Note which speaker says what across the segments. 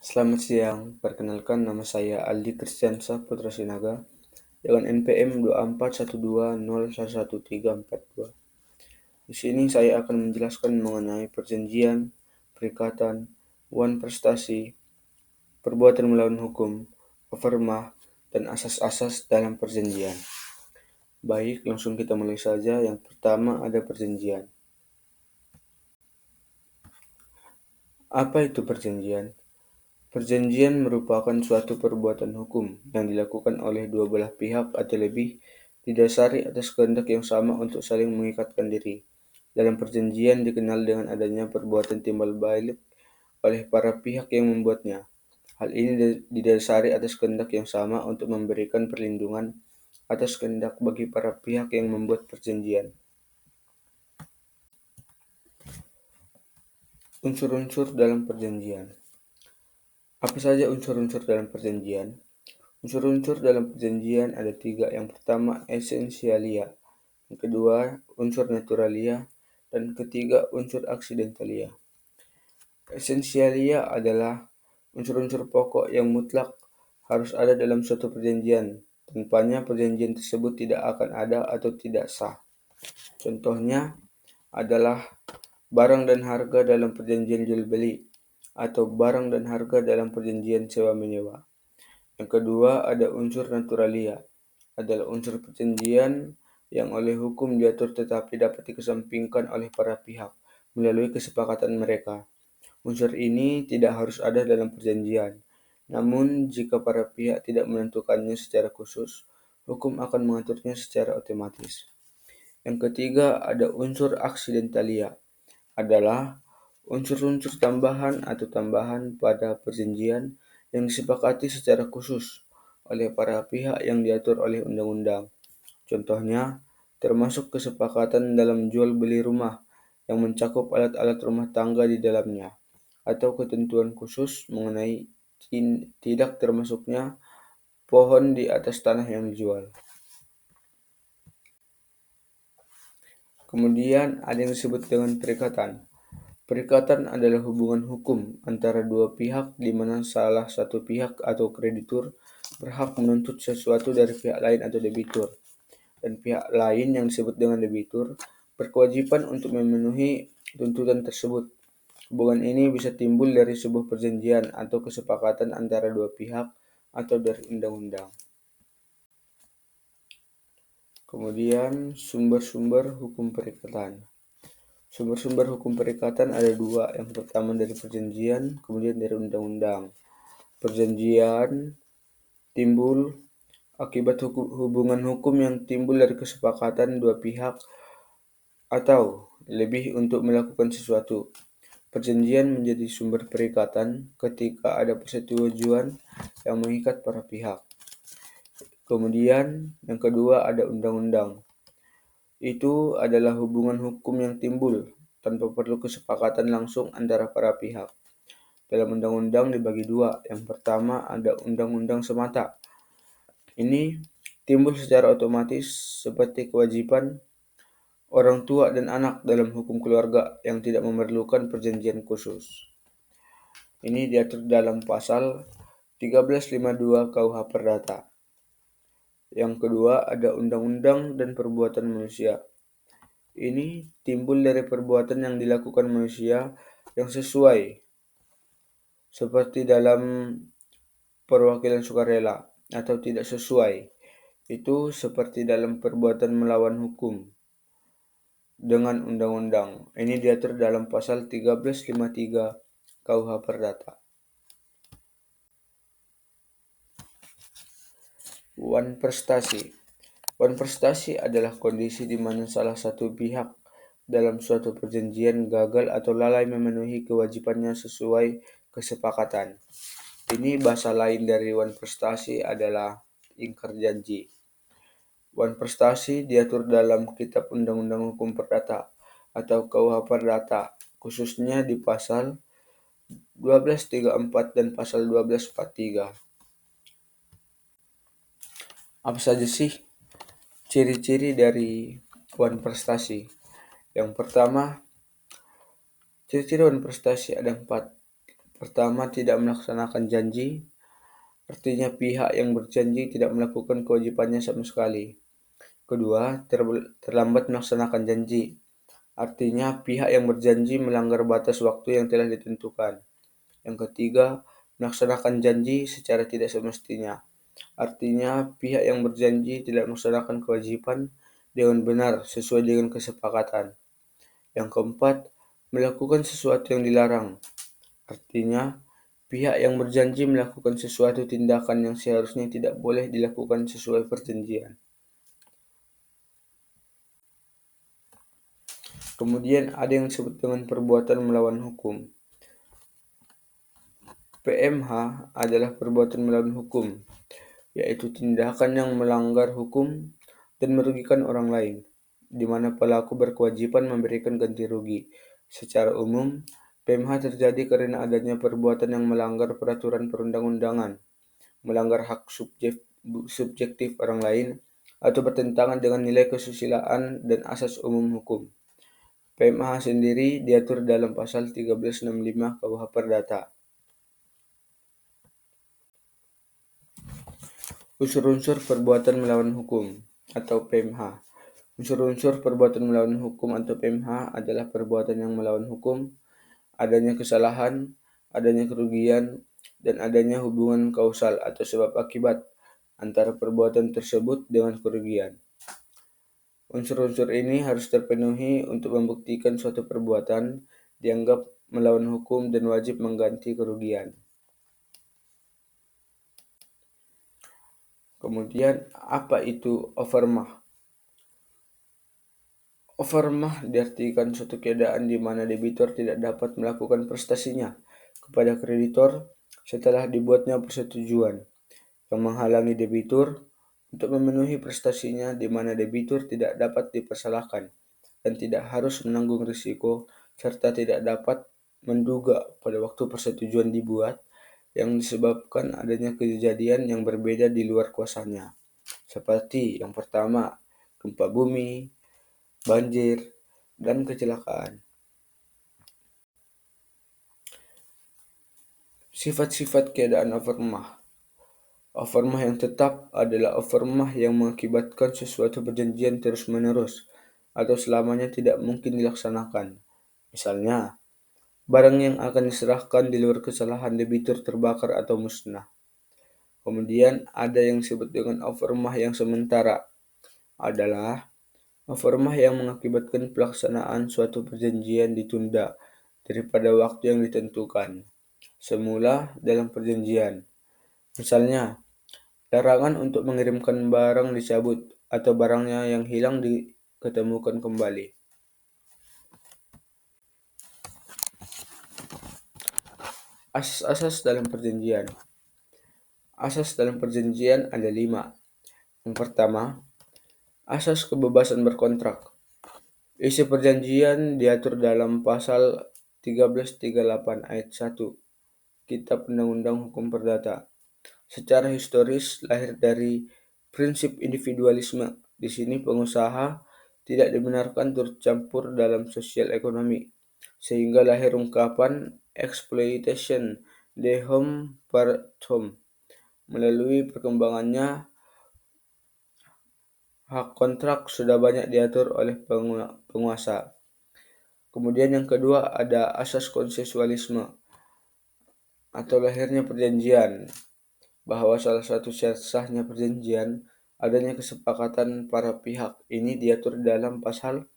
Speaker 1: Selamat siang, perkenalkan nama saya Aldi Kristiansa Putra Sinaga dengan NPM 2412011342. Di sini saya akan menjelaskan mengenai perjanjian, perikatan, wan prestasi, perbuatan melawan hukum, overmah, dan asas-asas dalam perjanjian. Baik, langsung kita mulai saja. Yang pertama ada perjanjian. Apa itu perjanjian? Perjanjian merupakan suatu perbuatan hukum yang dilakukan oleh dua belah pihak atau lebih, didasari atas kehendak yang sama untuk saling mengikatkan diri. Dalam perjanjian dikenal dengan adanya perbuatan timbal balik oleh para pihak yang membuatnya. Hal ini didasari atas kehendak yang sama untuk memberikan perlindungan atas kehendak bagi para pihak yang membuat perjanjian. Unsur-unsur dalam perjanjian. Apa saja unsur-unsur dalam perjanjian? Unsur-unsur dalam perjanjian ada tiga. Yang pertama, esensialia. Yang kedua, unsur naturalia. Dan ketiga, unsur aksidentalia. Esensialia adalah unsur-unsur pokok yang mutlak harus ada dalam suatu perjanjian. Tanpanya perjanjian tersebut tidak akan ada atau tidak sah. Contohnya adalah barang dan harga dalam perjanjian jual beli atau barang dan harga dalam perjanjian sewa menyewa. Yang kedua ada unsur naturalia, adalah unsur perjanjian yang oleh hukum diatur tetapi dapat dikesampingkan oleh para pihak melalui kesepakatan mereka. Unsur ini tidak harus ada dalam perjanjian, namun jika para pihak tidak menentukannya secara khusus, hukum akan mengaturnya secara otomatis. Yang ketiga ada unsur aksidentalia, adalah unsur-unsur tambahan atau tambahan pada perjanjian yang disepakati secara khusus oleh para pihak yang diatur oleh undang-undang. Contohnya, termasuk kesepakatan dalam jual beli rumah yang mencakup alat-alat rumah tangga di dalamnya, atau ketentuan khusus mengenai tidak termasuknya pohon di atas tanah yang dijual. Kemudian ada yang disebut dengan perikatan. Perikatan adalah hubungan hukum antara dua pihak di mana salah satu pihak atau kreditur berhak menuntut sesuatu dari pihak lain atau debitur, dan pihak lain yang disebut dengan debitur berkewajiban untuk memenuhi tuntutan tersebut. Hubungan ini bisa timbul dari sebuah perjanjian atau kesepakatan antara dua pihak atau dari undang-undang. Kemudian sumber-sumber hukum perikatan. Sumber-sumber hukum perikatan ada dua. Yang pertama dari perjanjian, kemudian dari undang-undang. Perjanjian timbul akibat hubungan hukum yang timbul dari kesepakatan dua pihak atau lebih untuk melakukan sesuatu. Perjanjian menjadi sumber perikatan ketika ada persetujuan yang mengikat para pihak. Kemudian yang kedua ada undang-undang. Itu adalah hubungan hukum yang timbul tanpa perlu kesepakatan langsung antara para pihak. Dalam undang-undang dibagi dua. Yang pertama ada undang-undang semata. Ini timbul secara otomatis seperti kewajiban orang tua dan anak dalam hukum keluarga yang tidak memerlukan perjanjian khusus. Ini diatur dalam pasal 1352 KUH Perdata. Yang kedua ada undang-undang dan perbuatan manusia. Ini timbul dari perbuatan yang dilakukan manusia yang sesuai, seperti dalam perwakilan sukarela, atau tidak sesuai, itu seperti dalam perbuatan melawan hukum dengan undang-undang. Ini diatur dalam pasal 1353 KUH Perdata. Wan prestasi. Wan prestasi adalah kondisi di mana salah satu pihak dalam suatu perjanjian gagal atau lalai memenuhi kewajibannya sesuai kesepakatan. Ini bahasa lain dari wan prestasi adalah ingkar janji. Wan prestasi diatur dalam Kitab Undang-Undang Hukum Perdata atau KUH Perdata, khususnya di pasal 1234 dan pasal 1243. Apa saja sih ciri-ciri dari wan prestasi? Yang pertama, ciri-ciri wan prestasi ada 4. Pertama, tidak melaksanakan janji, artinya pihak yang berjanji tidak melakukan kewajibannya sama sekali. Kedua, terlambat melaksanakan janji, artinya pihak yang berjanji melanggar batas waktu yang telah ditentukan. Yang ketiga, melaksanakan janji secara tidak semestinya, artinya pihak yang berjanji tidak melaksanakan kewajiban dengan benar sesuai dengan kesepakatan. Yang keempat, melakukan sesuatu yang dilarang, artinya pihak yang berjanji melakukan sesuatu tindakan yang seharusnya tidak boleh dilakukan sesuai perjanjian. Kemudian ada yang disebut dengan perbuatan melawan hukum. PMH adalah perbuatan melawan hukum, yaitu tindakan yang melanggar hukum dan merugikan orang lain, di mana pelaku berkewajiban memberikan ganti rugi. Secara umum, PMH terjadi karena adanya perbuatan yang melanggar peraturan perundang-undangan, melanggar hak subjektif orang lain, atau bertentangan dengan nilai kesusilaan dan asas umum hukum. PMH sendiri diatur dalam pasal 1365 KUH Perdata. Unsur-unsur perbuatan melawan hukum atau PMH. Unsur-unsur perbuatan melawan hukum atau PMH adalah perbuatan yang melawan hukum, adanya kesalahan, adanya kerugian, dan adanya hubungan kausal atau sebab akibat antara perbuatan tersebut dengan kerugian. Unsur-unsur ini harus terpenuhi untuk membuktikan suatu perbuatan dianggap melawan hukum dan wajib mengganti kerugian. Kemudian, apa itu overmah? Overmah diartikan suatu keadaan di mana debitur tidak dapat melakukan prestasinya kepada kreditor setelah dibuatnya persetujuan yang menghalangi debitur untuk memenuhi prestasinya, di mana debitur tidak dapat dipersalahkan dan tidak harus menanggung risiko serta tidak dapat menduga pada waktu persetujuan dibuat yang disebabkan adanya kejadian yang berbeda di luar kuasanya. Seperti yang pertama, gempa bumi, banjir, dan kecelakaan. Sifat-sifat keadaan overmah. Overmah yang tetap adalah overmah yang mengakibatkan sesuatu perjanjian terus-menerus atau selamanya tidak mungkin dilaksanakan. Misalnya, barang yang akan diserahkan di luar kesalahan debitur terbakar atau musnah. Kemudian ada yang disebut dengan overmah yang sementara, adalah overmah yang mengakibatkan pelaksanaan suatu perjanjian ditunda daripada waktu yang ditentukan semula dalam perjanjian. Misalnya, larangan untuk mengirimkan barang dicabut atau barangnya yang hilang diketemukan kembali. Asas-asas dalam perjanjian. Asas dalam perjanjian ada 5. Yang pertama, asas kebebasan berkontrak. Isi perjanjian diatur dalam pasal 1338 ayat 1 Kitab Undang-Undang Hukum Perdata. Secara historis lahir dari prinsip individualisme. Di sini pengusaha tidak dibenarkan turut campur dalam sosial ekonomi, sehingga lahir ungkapan exploitation de homme par homme. Melalui perkembangannya, hak kontrak sudah banyak diatur oleh penguasa. Kemudian yang kedua ada asas konsensualisme atau lahirnya perjanjian, bahwa salah satu syarat sahnya perjanjian adanya kesepakatan para pihak. Ini diatur dalam pasal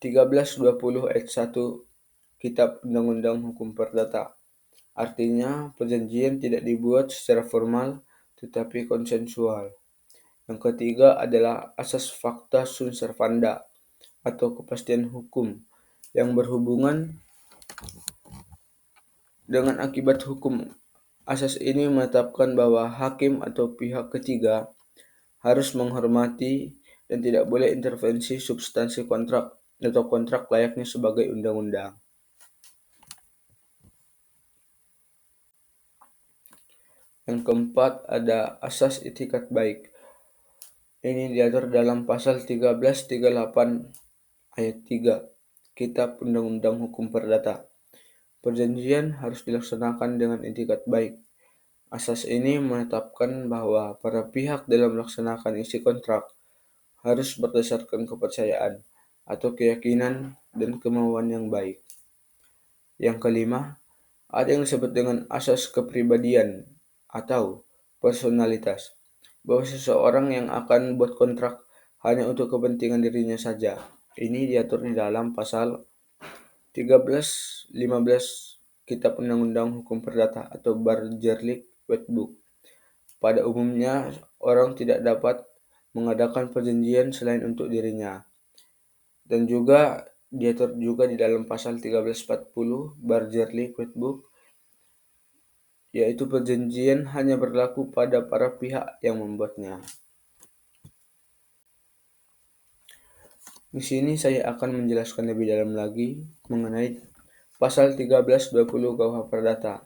Speaker 1: 1320 ayat 1 Kitab Undang-Undang Hukum Perdata. Artinya, perjanjian tidak dibuat secara formal tetapi konsensual. Yang ketiga adalah asas fakta sunt servanda atau kepastian hukum yang berhubungan dengan akibat hukum. Asas ini menetapkan bahwa hakim atau pihak ketiga harus menghormati dan tidak boleh intervensi substansi kontrak atau kontrak layaknya sebagai undang-undang. Yang keempat ada asas itikat baik. Ini diatur dalam pasal 1338 ayat 3 Kitab Undang-Undang Hukum Perdata. Perjanjian harus dilaksanakan dengan etikat baik. Asas ini menetapkan bahwa para pihak dalam melaksanakan isi kontrak harus berdasarkan kepercayaan atau keyakinan dan kemauan yang baik. Yang kelima, ada yang disebut dengan asas kepribadian atau personalitas, bahwa seseorang yang akan buat kontrak hanya untuk kepentingan dirinya saja. Ini diatur di dalam pasal 13, 15 Kitab Undang-Undang Hukum Perdata atau Bargerlik Wetboek. Pada umumnya, orang tidak dapat mengadakan perjanjian selain untuk dirinya. Dan juga diatur juga di dalam pasal 1340 Bargerlik Wetboek, yaitu perjanjian hanya berlaku pada para pihak yang membuatnya. Di sini saya akan menjelaskan lebih dalam lagi mengenai pasal 1320 KUH Perdata.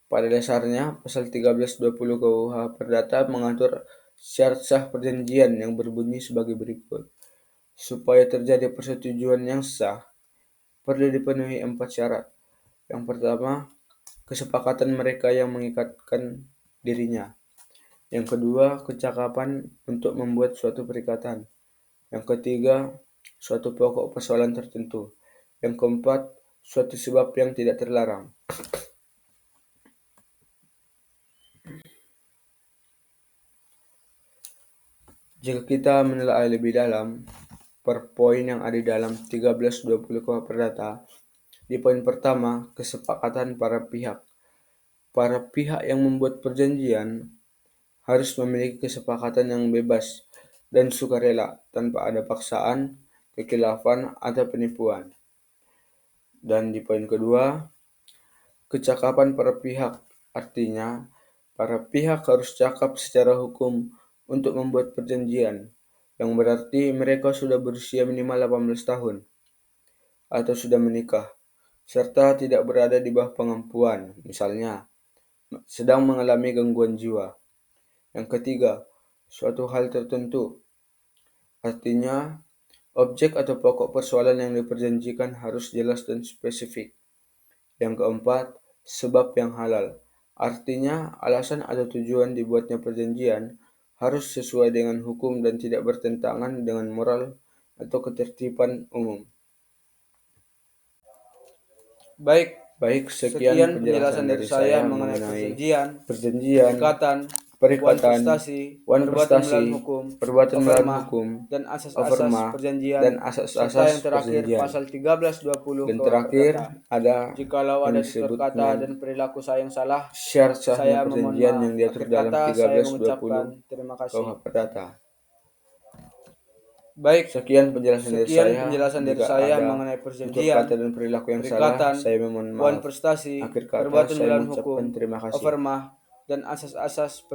Speaker 1: Pada dasarnya, pasal 1320 KUH Perdata mengatur syarat sah perjanjian yang berbunyi sebagai berikut. Supaya terjadi persetujuan yang sah, perlu dipenuhi 4 syarat. Yang pertama, kesepakatan mereka yang mengikatkan dirinya. Yang kedua, kecakapan untuk membuat suatu perikatan. Yang ketiga, suatu pokok persoalan tertentu. Yang keempat, suatu sebab yang tidak terlarang. Jika kita menelaah lebih dalam per poin yang ada dalam 1320 KUH Perdata, di poin pertama, kesepakatan para pihak. Para pihak yang membuat perjanjian harus memiliki kesepakatan yang bebas dan sukarela tanpa ada paksaan, kekhilafan, atau penipuan. Dan di poin kedua, kecakapan para pihak. Artinya, para pihak harus cakap secara hukum untuk membuat perjanjian, yang berarti mereka sudah berusia minimal 18 tahun atau sudah menikah, serta tidak berada di bawah pengampuan, misalnya sedang mengalami gangguan jiwa. Yang ketiga, suatu hal tertentu. Artinya, objek atau pokok persoalan yang diperjanjikan harus jelas dan spesifik. Yang keempat, sebab yang halal. Artinya, alasan atau tujuan dibuatnya perjanjian harus sesuai dengan hukum dan tidak bertentangan dengan moral atau ketertiban umum. Baik, sekian penjelasan dari saya mengenai perjanjian, perikatan, wan prestasi, perbuatan melawan hukum,
Speaker 2: dan asas-asas
Speaker 1: overma,
Speaker 2: perjanjian,
Speaker 1: dan
Speaker 2: serta
Speaker 1: asas-asas
Speaker 2: yang terakhir
Speaker 1: perjanjian.
Speaker 2: pasal 1320
Speaker 1: Dan
Speaker 2: KUH
Speaker 1: terakhir
Speaker 2: Perdata.
Speaker 1: ada
Speaker 2: Jikalau ada
Speaker 1: yang
Speaker 2: tutur
Speaker 1: disebut
Speaker 2: kata
Speaker 1: dengan
Speaker 2: dan perilaku saya yang salah,
Speaker 1: syarat sahnya
Speaker 2: saya memohon
Speaker 1: perjanjian
Speaker 2: maaf.
Speaker 1: yang diatur
Speaker 2: Akhir
Speaker 1: dalam
Speaker 2: kata, saya mengucapkan
Speaker 1: 1320
Speaker 2: terima
Speaker 1: KUH
Speaker 2: kasih.
Speaker 1: Perdata.
Speaker 2: Baik,
Speaker 1: Sekian penjelasan dari saya.
Speaker 2: dari
Speaker 1: Jika
Speaker 2: saya
Speaker 1: ada
Speaker 2: mengenai
Speaker 1: tutur
Speaker 2: perjanjian,
Speaker 1: kata dan perilaku yang salah,
Speaker 2: perikatan,
Speaker 1: saya memohon
Speaker 2: wan
Speaker 1: maaf.
Speaker 2: prestasi,
Speaker 1: Akhir kata,
Speaker 2: perbuatan
Speaker 1: saya
Speaker 2: melawan hukum,
Speaker 1: mengucapkan terima kasih.
Speaker 2: overmah, dan asas-asas